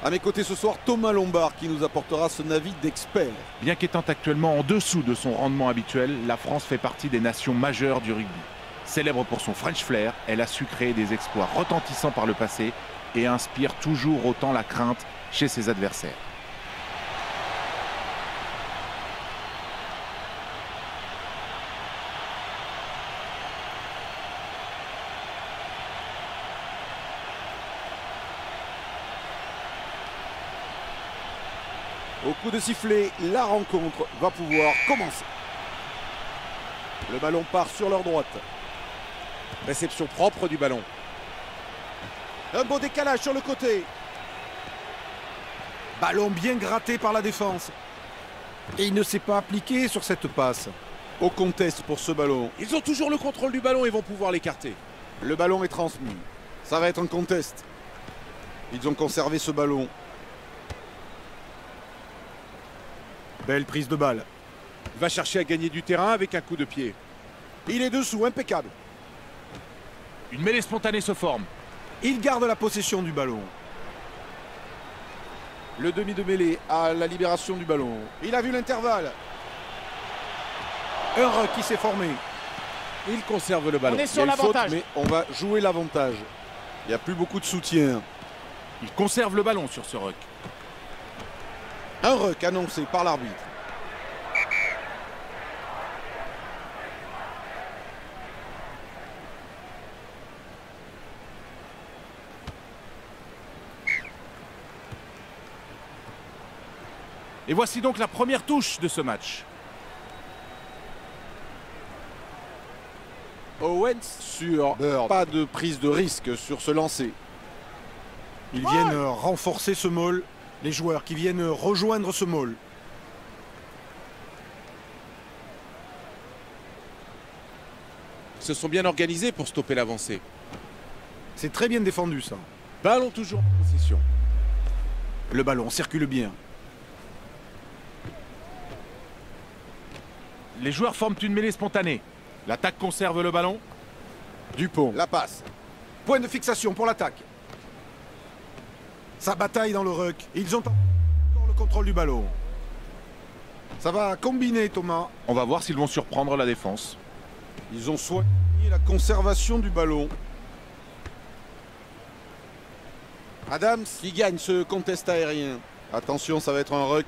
À mes côtés ce soir, Thomas Lombard qui nous apportera son avis d'expert. Bien qu'étant actuellement en dessous de son rendement habituel, la France fait partie des nations majeures du rugby. Célèbre pour son French flair, elle a su créer des exploits retentissants par le passé et inspire toujours autant la crainte chez ses adversaires. Au coup de sifflet, la rencontre va pouvoir commencer. Le ballon part sur leur droite. Réception propre du ballon. Un beau décalage sur le côté. Ballon bien gratté par la défense. Et il ne s'est pas appliqué sur cette passe. Au contest pour ce ballon. Ils ont toujours le contrôle du ballon et vont pouvoir l'écarter. Le ballon est transmis. Ça va être un contest. Ils ont conservé ce ballon. Belle prise de balle. Il va chercher à gagner du terrain avec un coup de pied. Il est dessous, impeccable. Une mêlée spontanée se forme. Il garde la possession du ballon. Le demi de mêlée à la libération du ballon. Il a vu l'intervalle. Un ruck qui s'est formé. Il conserve le ballon. On est sur Il y a une faute, l'avantage. mais on va jouer l'avantage. Il n'y a plus beaucoup de soutien. Il conserve le ballon sur ce ruck. Un ruck annoncé par l'arbitre. Et voici donc la première touche de ce match. Owens sur Bird. Pas de prise de risque sur ce lancer. Ils viennent renforcer ce maul. Les joueurs qui viennent rejoindre ce maul. Ils se sont bien organisés pour stopper l'avancée. C'est très bien défendu ça. Ballon toujours en possession. Le ballon circule bien. Les joueurs forment une mêlée spontanée. L'attaque conserve le ballon. Dupont, la passe. Point de fixation pour l'attaque. Ça bataille dans le ruck. Ils ont encore le contrôle du ballon. Ça va combiner, Thomas. On va voir s'ils vont surprendre la défense. Ils ont soigné la conservation du ballon. Adams qui gagne ce contest aérien. Attention, ça va être un ruck.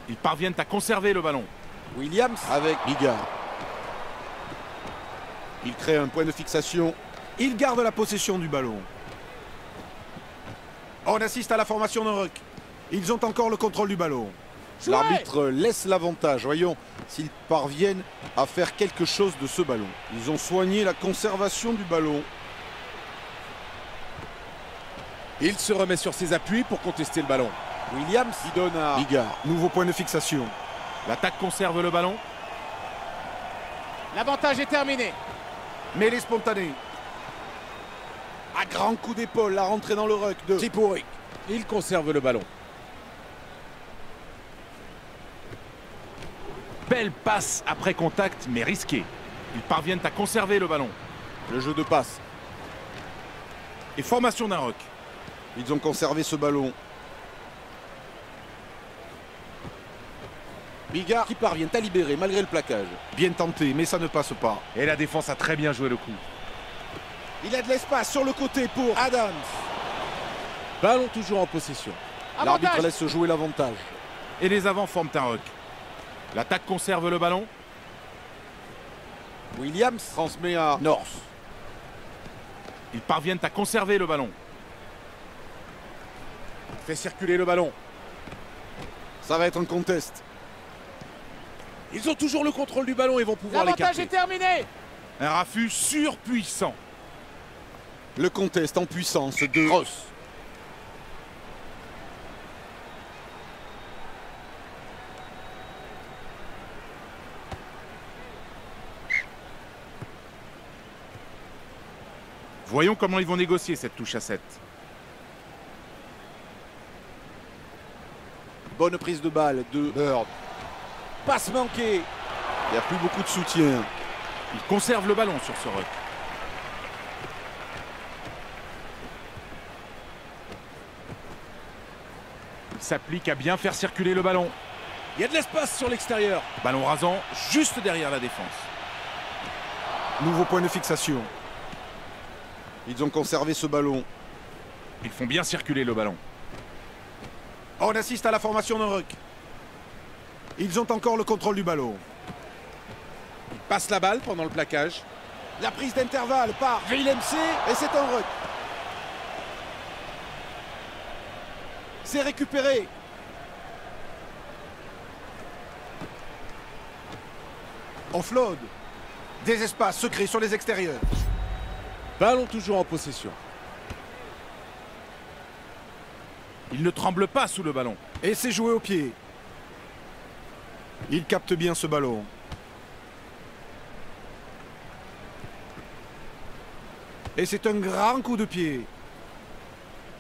Ils parviennent à conserver le ballon. Williams avec Bigard. Il crée un point de fixation. Il garde la possession du ballon. On assiste à la formation d'un ruck. Ils ont encore le contrôle du ballon. L'arbitre laisse l'avantage. Voyons s'ils parviennent à faire quelque chose de ce ballon. Ils ont soigné la conservation du ballon. Il se remet sur ses appuis pour contester le ballon. Williams qui donne à Bigard. Nouveau point de fixation. L'attaque conserve le ballon. L'avantage est terminé. Mêlée spontanée. À grand coup d'épaule, la rentrée dans le ruck de Tripourik. Il conserve le ballon. Belle passe après contact, mais risquée. Ils parviennent à conserver le ballon. Le jeu de passe. Et formation d'un ruck. Ils ont conservé ce ballon. Bigard qui parvient à libérer malgré le plaquage. Bien tenté, mais ça ne passe pas. Et la défense a très bien joué le coup. Il a de l'espace sur le côté pour Adams. Ballon toujours en possession. L'arbitre Avantage. laisse jouer l'avantage. Et les avants forment un ruck. L'attaque conserve le ballon. Williams transmet à North. Ils parviennent à conserver le ballon. Fait circuler le ballon. Ça va être un contest. Ils ont toujours le contrôle du ballon et vont pouvoir L'avantage l'écarter. est terminé. Un raffut surpuissant. Le contest en puissance de Ross. Voyons comment ils vont négocier cette touche à 7. Bonne prise de balle de Bird. Passe manquée. Il n'y a plus beaucoup de soutien. Ils conservent le ballon sur ce ruck. s'applique à bien faire circuler le ballon. Il y a de l'espace sur l'extérieur. Ballon rasant juste derrière la défense. Nouveau point de fixation. Ils ont conservé ce ballon. Ils font bien circuler le ballon. On assiste à la formation d'un ruck. Ils ont encore le contrôle du ballon. Il passe la balle pendant le plaquage. La prise d'intervalle par Willem C. Et c'est un ruck. C'est récupéré. Offload. Des espaces secrets sur les extérieurs. Ballon toujours en possession. Il ne tremble pas sous le ballon. Et c'est joué au pied. Il capte bien ce ballon. Et c'est un grand coup de pied.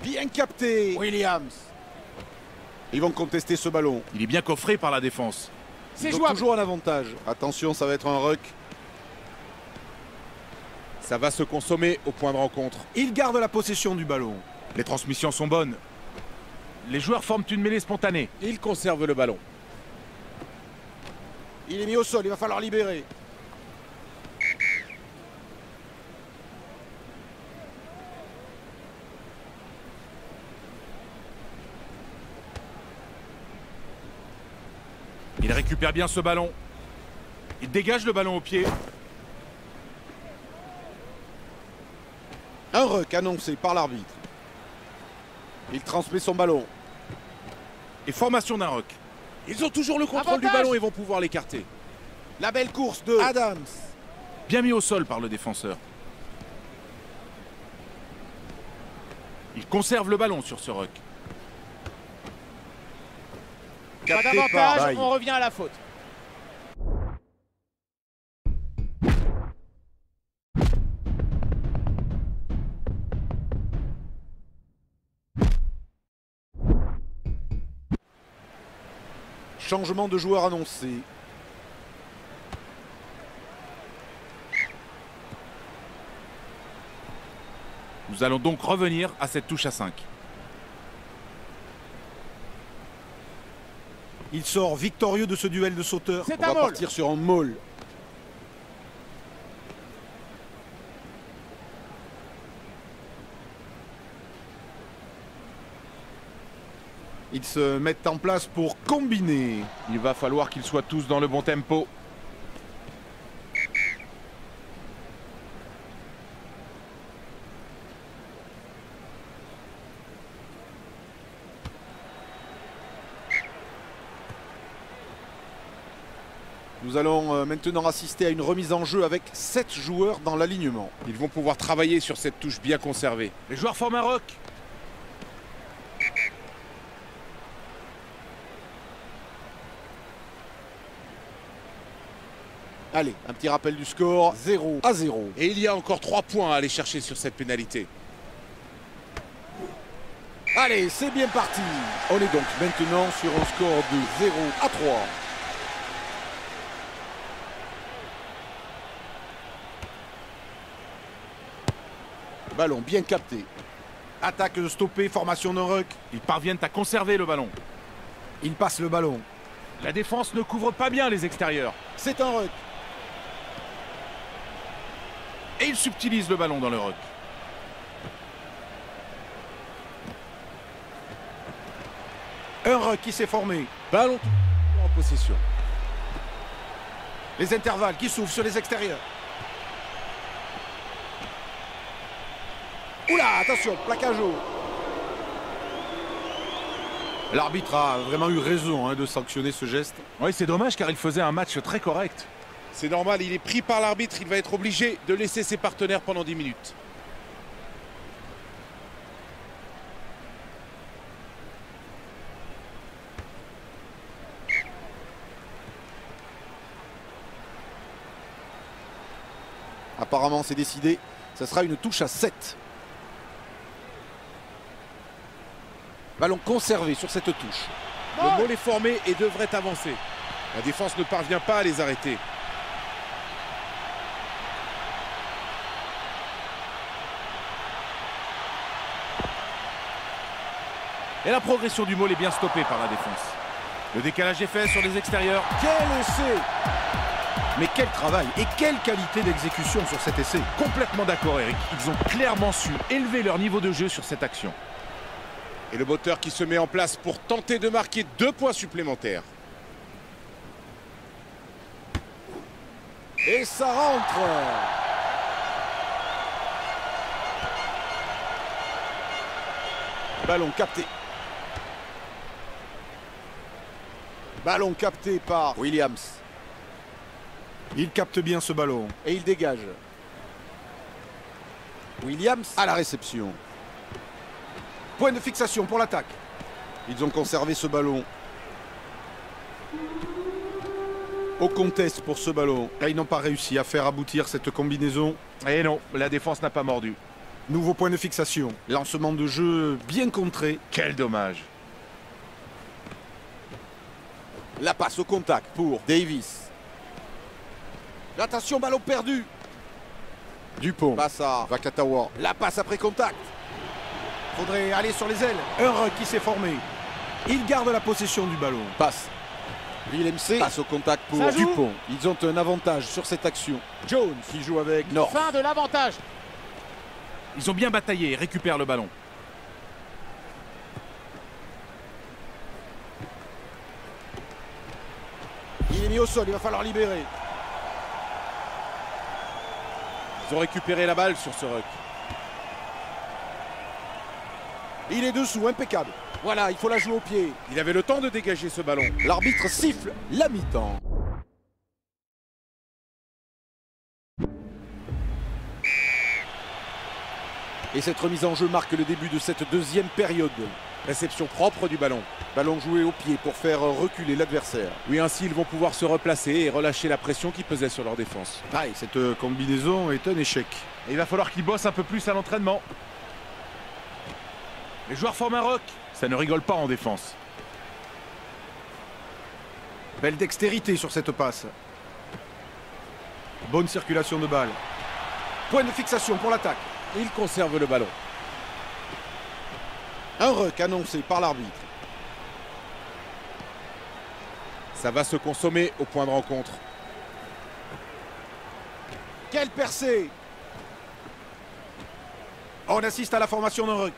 Bien capté, Williams. Ils vont contester ce ballon. Il est bien coffré par la défense. Ils ont toujours un avantage. Attention, ça va être un ruck. Ça va se consommer au point de rencontre. Ils gardent la possession du ballon. Les transmissions sont bonnes. Les joueurs forment une mêlée spontanée. Il conserve le ballon. Il est mis au sol, il va falloir libérer. Il récupère bien ce ballon. Il dégage le ballon au pied. Un ruck annoncé par l'arbitre. Il transmet son ballon. Et formation d'un ruck. Ils ont toujours le contrôle du ballon et vont pouvoir l'écarter. La belle course de Adams. Bien mis au sol par le défenseur. Il conserve le ballon sur ce ruck. Pas Capté par d'avantage, Baye. on revient à la faute. Changement de joueur annoncé. Nous allons donc revenir à cette touche à 5. Il sort victorieux de ce duel de sauteurs. C'est On un va maul. partir sur un maul. Ils se mettent en place pour combiner. Il va falloir qu'ils soient tous dans le bon tempo. Nous allons maintenant assister à une remise en jeu avec 7 joueurs dans l'alignement. Ils vont pouvoir travailler sur cette touche bien conservée. Les joueurs forment un ruck. Allez, un petit rappel du score, 0-0. Et il y a encore 3 points à aller chercher sur cette pénalité. Allez, c'est bien parti. On est donc maintenant sur un score de 0-3. Ballon bien capté. Attaque stoppée, formation d'un ruck. Ils parviennent à conserver le ballon. Il passe le ballon. La défense ne couvre pas bien les extérieurs. C'est un ruck. Et ils subtilisent le ballon dans le ruck. Un ruck qui s'est formé. Ballon en possession. Les intervalles qui s'ouvrent sur les extérieurs. Oula, attention, plaquage haut. L'arbitre a vraiment eu raison de sanctionner ce geste. Oui, c'est dommage car il faisait un match très correct. C'est normal, il est pris par l'arbitre, il va être obligé de laisser ses partenaires pendant 10 minutes. Apparemment, c'est décidé. Ça sera une touche à 7. Ballon conservé sur cette touche. Le maul est formé et devrait avancer. La défense ne parvient pas à les arrêter. Et la progression du Maul est bien stoppée par la défense. Le décalage est fait sur les extérieurs. Quel essai! Mais quel travail et quelle qualité d'exécution sur cet essai. Complètement d'accord, Eric. Ils ont clairement su élever leur niveau de jeu sur cette action. Et le moteur qui se met en place pour tenter de marquer 2 points supplémentaires. Et ça rentre! Ballon capté. Ballon capté par Williams. Il capte bien ce ballon et il dégage. Williams à la réception. Point de fixation pour l'attaque. Ils ont conservé ce ballon. Au contest pour ce ballon. Et ils n'ont pas réussi à faire aboutir cette combinaison. Et non, la défense n'a pas mordu. Nouveau point de fixation. Lancement de jeu bien contré. Quel dommage. La passe au contact pour Davis. Attention, ballon perdu. Dupont passe à Vakatawa. La passe après contact. Faudrait aller sur les ailes. Un ruck qui s'est formé. Il garde la possession du ballon. Passe. Willemc passe au contact pour Dupont. Ils ont un avantage sur cette action. Jones qui joue avec North. Fin de l'avantage. Ils ont bien bataillé et récupèrent le ballon. Il est mis au sol, il va falloir libérer. Ils ont récupéré la balle sur ce ruck. Il est dessous, impeccable. Voilà, il faut la jouer au pied. Il avait le temps de dégager ce ballon. L'arbitre siffle la mi-temps. Et cette remise en jeu marque le début de cette deuxième période. Réception propre du ballon. Ballon joué au pied pour faire reculer l'adversaire. Oui, ainsi ils vont pouvoir se replacer et relâcher la pression qui pesait sur leur défense. Ah, et cette combinaison est un échec. Et il va falloir qu'ils bossent un peu plus à l'entraînement. Les joueurs forment un ruck. Ça ne rigole pas en défense. Belle dextérité sur cette passe. Bonne circulation de balle. Point de fixation pour l'attaque. Il conserve le ballon. Un ruck annoncé par l'arbitre. Ça va se consommer au point de rencontre. Quelle percée! On assiste à la formation d'un ruck.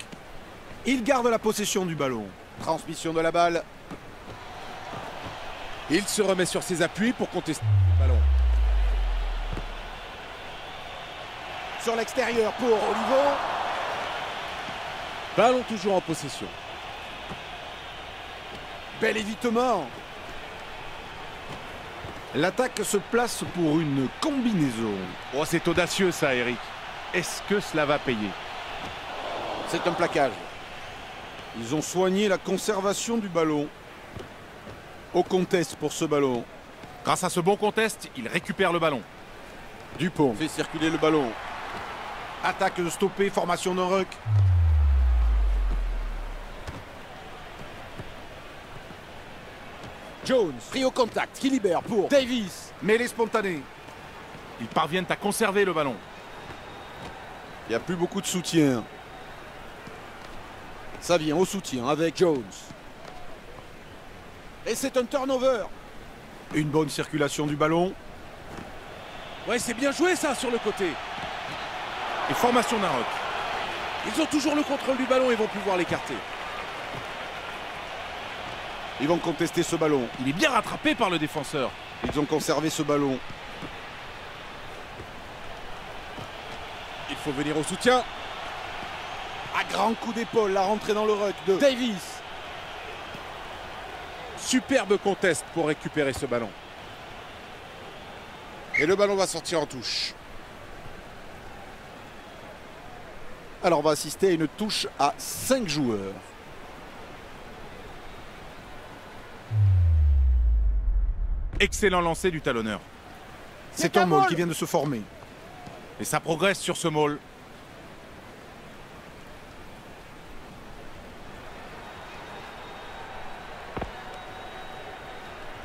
Il garde la possession du ballon. Transmission de la balle. Il se remet sur ses appuis pour contester le ballon. Sur l'extérieur pour Olivo. Ballon toujours en possession. Bel évitement. L'attaque se place pour une combinaison. Oh, c'est audacieux ça, Eric. Est-ce que cela va payer? C'est un plaquage. Ils ont soigné la conservation du ballon. Au contest pour ce ballon. Grâce à ce bon contest, ils récupèrent le ballon. Dupont fait circuler le ballon. Attaque stoppée, formation d'un ruck. Jones pris au contact, qui libère pour Davis. Mêlée spontanée. Ils parviennent à conserver le ballon. Il n'y a plus beaucoup de soutien. Ça vient au soutien avec Jones. Et c'est un turnover. Une bonne circulation du ballon. Ouais, c'est bien joué ça sur le côté. Et formation d'un ruck. Ils ont toujours le contrôle du ballon et vont pouvoir l'écarter. Ils vont contester ce ballon. Il est bien rattrapé par le défenseur. Ils ont conservé ce ballon. Il faut venir au soutien. À grand coup d'épaule, la rentrée dans le ruck de Davis. Superbe contest pour récupérer ce ballon. Et le ballon va sortir en touche. Alors on va assister à une touche à 5 joueurs. Excellent lancer du talonneur. C'est un maul qui vient de se former. Et ça progresse sur ce maul.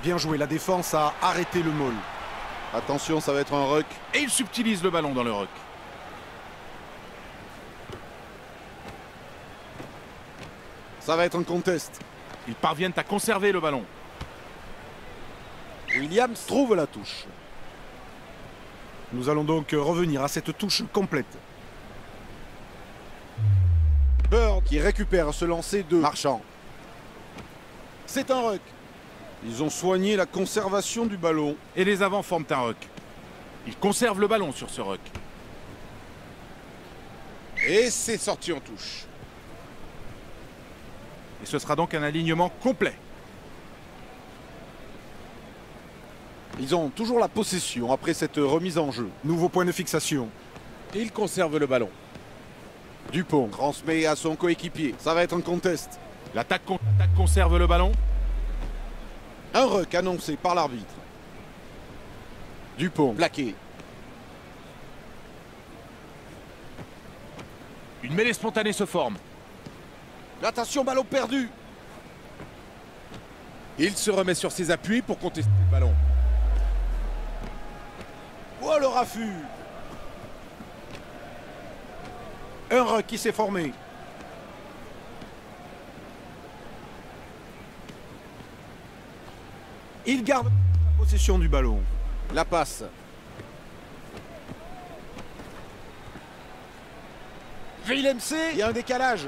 Bien joué, la défense a arrêté le maul. Attention, ça va être un ruck. Et il subtilise le ballon dans le ruck. Ça va être un contest. Ils parviennent à conserver le ballon. Williams trouve la touche. Nous allons donc revenir à cette touche complète. Bird qui récupère ce lancer de Marchand. C'est un ruck. Ils ont soigné la conservation du ballon. Et les avants forment un ruck. Ils conservent le ballon sur ce ruck. Et c'est sorti en touche. Et ce sera donc un alignement complet. Ils ont toujours la possession après cette remise en jeu. Nouveau point de fixation. Il conserve le ballon. Dupont transmet à son coéquipier. Ça va être un contest. L'attaque conserve le ballon. Un ruck annoncé par l'arbitre. Dupont plaqué. Une mêlée spontanée se forme. Attention, ballon perdu. Il se remet sur ses appuis pour contester le ballon. Oh, le raffut. Un ruck qui s'est formé. Il garde la possession du ballon. La passe. Willem C. Il y a un décalage.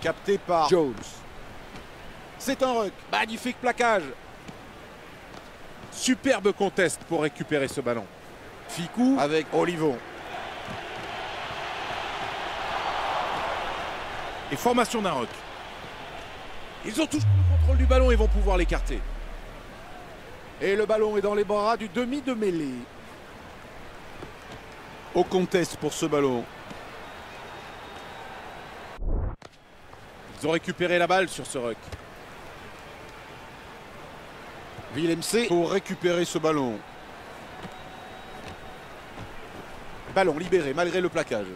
Capté par Jones. C'est un ruck. Magnifique plaquage. Superbe contest pour récupérer ce ballon. Ficou avec Olivon. Et formation d'un ruck. Ils ont toujours le contrôle du ballon et vont pouvoir l'écarter. Et le ballon est dans les bras du demi de mêlée. Au contest pour ce ballon. Ils ont récupéré la balle sur ce ruck. Willem C pour récupérer ce ballon. Ballon libéré malgré le plaquage.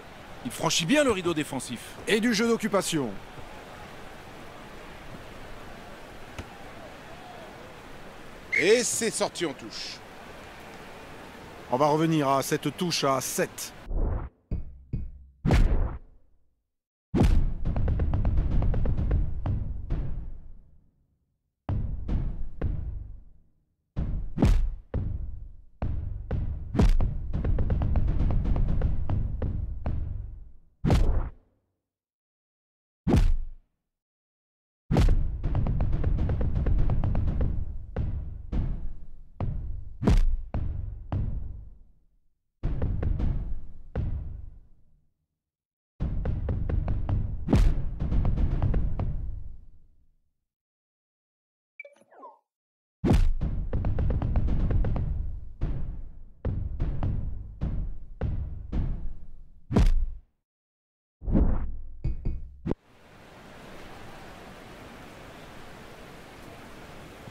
Il franchit bien le rideau défensif. Et du jeu d'occupation. Et c'est sorti en touche. On va revenir à cette touche à 7.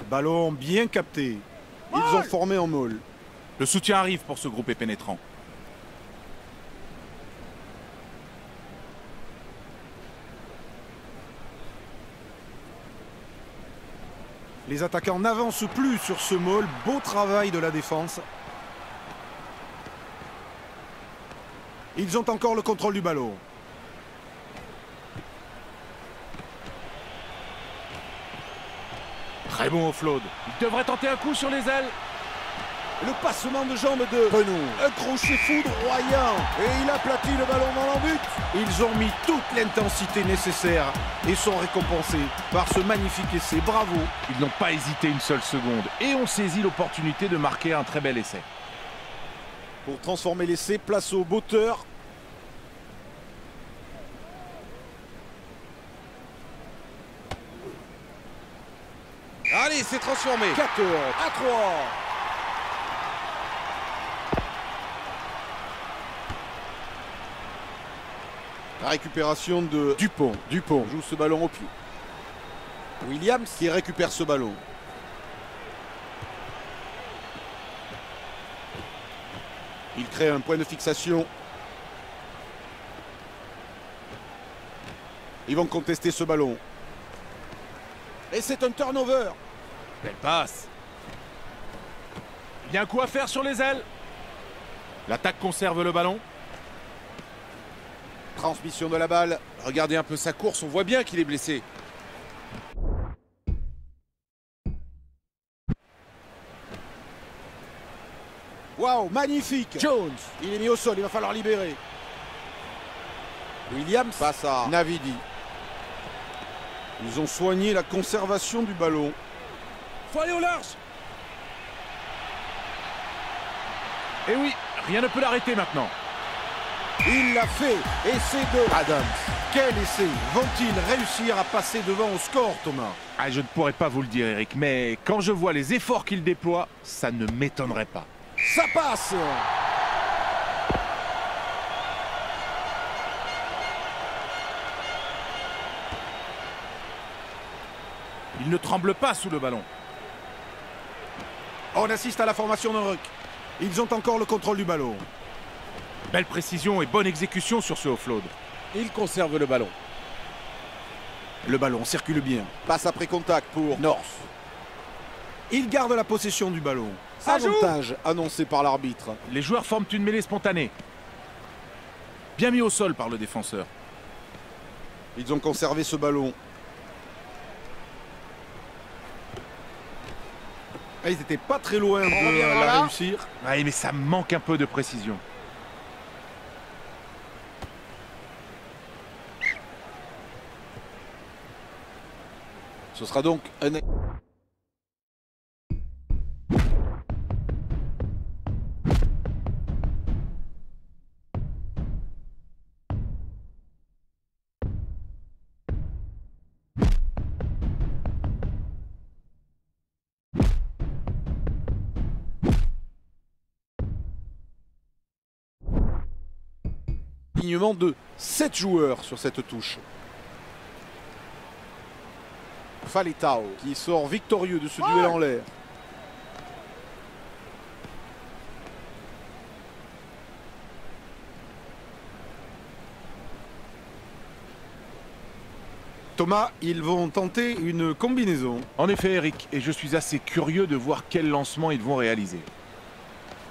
Ballon bien capté. Ils ont formé en môle. Le soutien arrive pour ce groupe pénétrant. Les attaquants n'avancent plus sur ce môle. Beau travail de la défense. Ils ont encore le contrôle du ballon. Très bon offload. Il devrait tenter un coup sur les ailes. Le passement de jambes de Renaud. Un crochet foudroyant. Et il aplatit le ballon dans l'embut. Ils ont mis toute l'intensité nécessaire et sont récompensés par ce magnifique essai. Bravo. Ils n'ont pas hésité une seule seconde et ont saisi l'opportunité de marquer un très bel essai. Pour transformer l'essai, place au botteur. Allez, c'est transformé. 4 à 3. La récupération de Dupont. Dupont joue ce ballon au pied. Williams qui récupère ce ballon. Il crée un point de fixation. Ils vont contester ce ballon. Et c'est un turnover. Belle passe. Il y a un coup à faire sur les ailes. L'attaque conserve le ballon. Transmission de la balle. Regardez un peu sa course, on voit bien qu'il est blessé. Waouh, magnifique. Jones. Il est mis au sol, il va falloir libérer. Williams passe à Navidi. Ils ont soigné la conservation du ballon. Faut aller au large. Et oui, rien ne peut l'arrêter maintenant. Il l'a fait. Essai de Adams. Quel essai. Vont-ils réussir à passer devant au score, Thomas? Ah, je ne pourrais pas vous le dire, Eric, mais quand je vois les efforts qu'il déploie, ça ne m'étonnerait pas. Ça passe. Il ne tremble pas sous le ballon. On assiste à la formation d'un ruck. Ils ont encore le contrôle du ballon. Belle précision et bonne exécution sur ce offload. Il conserve le ballon. Le ballon circule bien. Passe après contact pour North. Il garde la possession du ballon. Avantage annoncé par l'arbitre. Les joueurs forment une mêlée spontanée. Bien mis au sol par le défenseur. Ils ont conservé ce ballon. Ils n'étaient pas très loin de la réussir. Oui, mais ça manque un peu de précision. Ce sera donc un... alignement de 7 joueurs sur cette touche. Falitao qui sort victorieux de ce duel en l'air. Thomas, ils vont tenter une combinaison. En effet, Eric, et je suis assez curieux de voir quel lancement ils vont réaliser.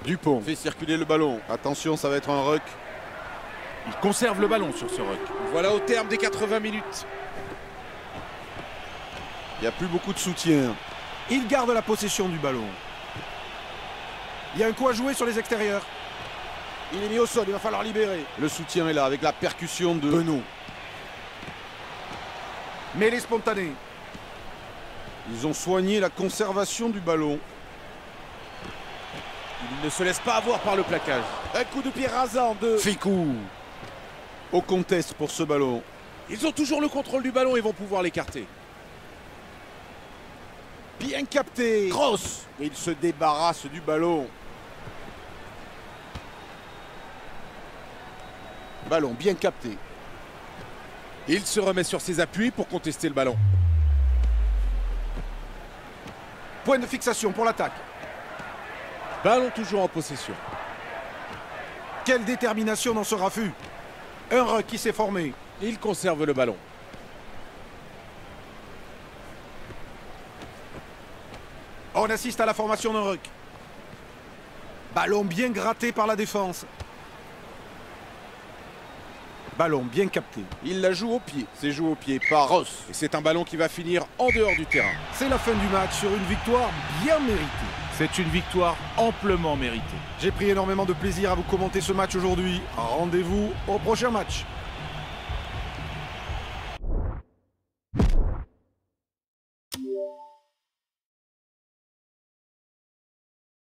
Dupont fait circuler le ballon. Attention, ça va être un ruck. Il conserve le ballon sur ce ruck. Voilà au terme des 80 minutes. Il n'y a plus beaucoup de soutien. Il garde la possession du ballon. Il y a un coup à jouer sur les extérieurs. Il est mis au sol, il va falloir libérer. Le soutien est là avec la percussion de Benoît. Mêlée spontanée. Ils ont soigné la conservation du ballon. Il ne se laisse pas avoir par le plaquage. Un coup de pied rasant de Ficou. Au contest pour ce ballon. Ils ont toujours le contrôle du ballon et vont pouvoir l'écarter. Bien capté. Cross. Et il se débarrasse du ballon. Ballon bien capté. Il se remet sur ses appuis pour contester le ballon. Point de fixation pour l'attaque. Ballon toujours en possession. Quelle détermination dans ce raffut. Un ruck qui s'est formé. Il conserve le ballon. On assiste à la formation d'un ruck. Ballon bien gratté par la défense. Ballon bien capté. Il la joue au pied. C'est joué au pied par Ross. Et c'est un ballon qui va finir en dehors du terrain. C'est la fin du match sur une victoire bien méritée. C'est une victoire amplement méritée. J'ai pris énormément de plaisir à vous commenter ce match aujourd'hui. Rendez-vous au prochain match.